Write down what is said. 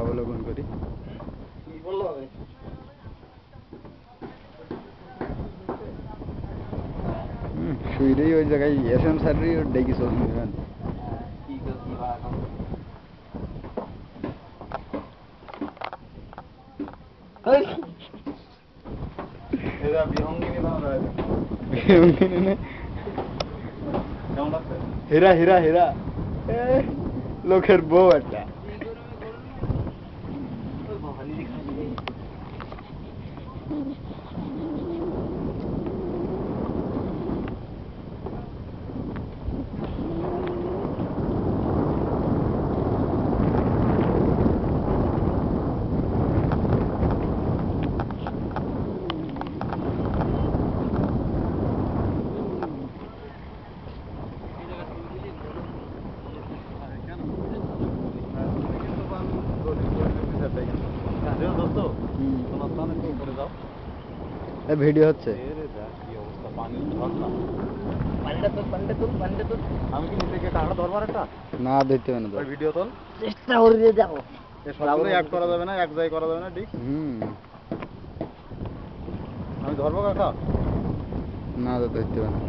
অবলোকন করি। শুইরেই ওই জায়গায় এসএম স্যারেরই ডেকে চলে নেবেন। হীরা হীরা হীরা লোকের বউ একটা। ভিডিও হচ্ছে। আমি কি নিচে গিয়ে কাঁকড়া ধরবার একটা? না ধরতে হবে না। ভিডিও তোল, চেষ্টা করে যাবো। সবগুলো এক করা যাবে না, এক জায়গায় করা যাবে না, ঠিক? আমি ধরবো কাকা? না ধরতে হবে না।